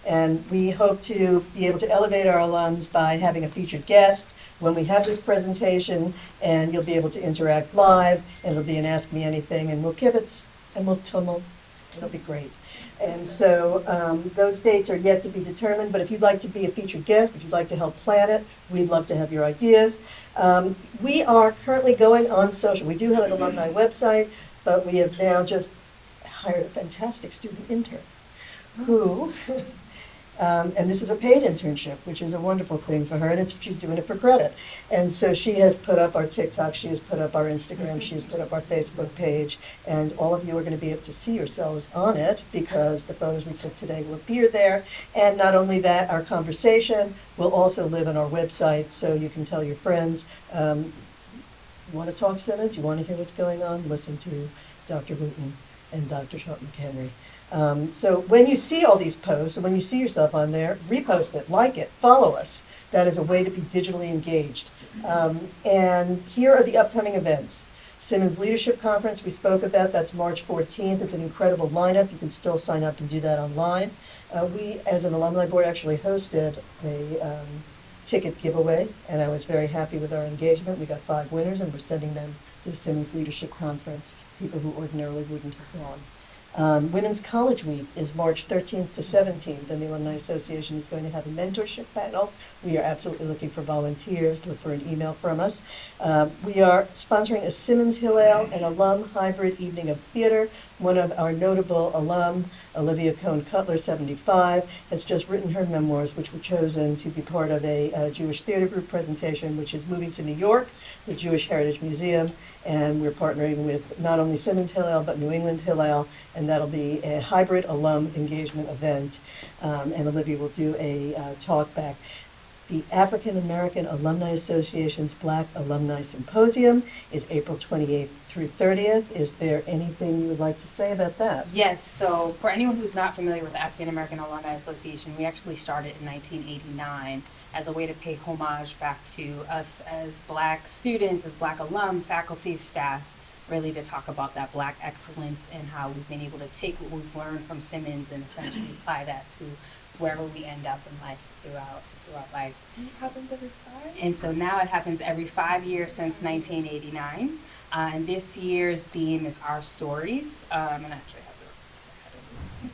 And we hope to be able to elevate our alums by having a featured guest when we have this presentation, and you'll be able to interact live, and it'll be an Ask Me Anything, and we'll kibitz, and we'll tummel. It'll be great. And so those dates are yet to be determined, but if you'd like to be a featured guest, if you'd like to help plan it, we'd love to have your ideas. We are currently going on social. We do have an alumni website, but we have now just hired a fantastic student intern who, and this is a paid internship, which is a wonderful thing for her, and she's doing it for credit. And so she has put up our TikTok, she has put up our Instagram, she has put up our Facebook page, and all of you are going to be able to see yourselves on it because the photos we took today will appear there. And not only that, our conversation will also live on our website, so you can tell your friends, you want to talk Simmons, you want to hear what's going on, listen to Dr. Wooten and Dr. Sharp-McHenry. So when you see all these posts, and when you see yourself on there, repost it, like it, follow us. That is a way to be digitally engaged. And here are the upcoming events. Simmons Leadership Conference, we spoke about, that's March 14th. It's an incredible lineup. You can still sign up and do that online. We, as an alumni board, actually hosted a ticket giveaway, and I was very happy with our engagement. We got 5 winners, and we're sending them to the Simmons Leadership Conference, people who ordinarily wouldn't have gone. Women's College Week is March 13th to 17th, and the Alumni Association is going to have a mentorship panel. We are absolutely looking for volunteers. Look for an email from us. We are sponsoring a Simmons Hillel and alum hybrid evening of theater. One of our notable alum, Olivia Cohn-Cutler, 75, has just written her memoirs, which were chosen to be part of a Jewish theater group presentation, which is moving to New York, the Jewish Heritage Museum, and we're partnering with not only Simmons Hillel, but New England Hillel, and that'll be a hybrid alum engagement event, and Olivia will do a talk back. The African American Alumni Association's Black Alumni Symposium is April 28th through 30th. Is there anything you would like to say about that? Yes, so for anyone who's not familiar with the African American Alumni Association, we actually started in 1989 as a way to pay homage back to us as Black students, as Black alum, faculty, staff, really to talk about that Black excellence and how we've been able to take what we've learned from Simmons and essentially apply that to wherever we end up in life throughout life. It happens every 5? And so now it happens every 5 years since 1989. And this year's theme is Our Stories. And I actually have the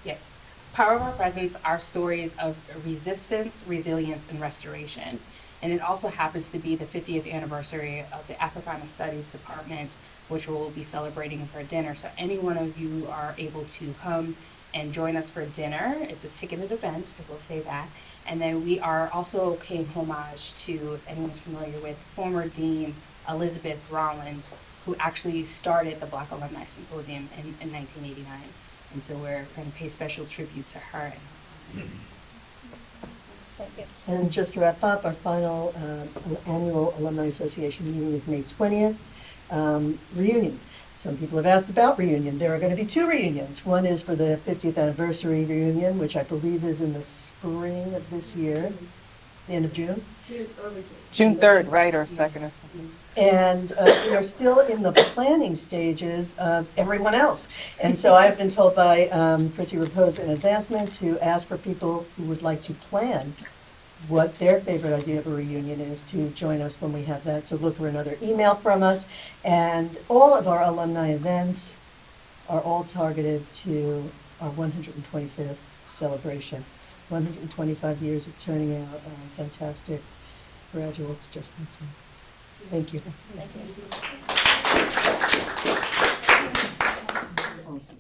yes. Power of Our Presence, Our Stories of Resistance, Resilience, and Restoration. And it also happens to be the 50th anniversary of the Africana Studies Department, which we'll be celebrating for dinner. So any one of you are able to come and join us for dinner. It's a ticketed event, I will say that. And then we are also paying homage to, if anyone's familiar with, former Dean Elizabeth Rollins, who actually started the Black Alumni Symposium in 1989. And so we're going to pay special tribute to her. Thank you. And just to wrap up, our final annual Alumni Association meeting is May 20th. Reunion. Some people have asked about reunion. There are going to be 2 reunions. One is for the 50th anniversary reunion, which I believe is in the spring of this year, the end of June. June 3rd, right, or 2nd or something. And we are still in the planning stages of everyone else. And so I've been told by Chrissy Raposa in Advancement to ask for people who would like to plan what their favorite idea of a reunion is to join us when we have that. So look for another email from us. And all of our alumni events are all targeted to our 125th celebration. 125 years of turning out fantastic graduates just like you. Thank you. Thank you. Awesome.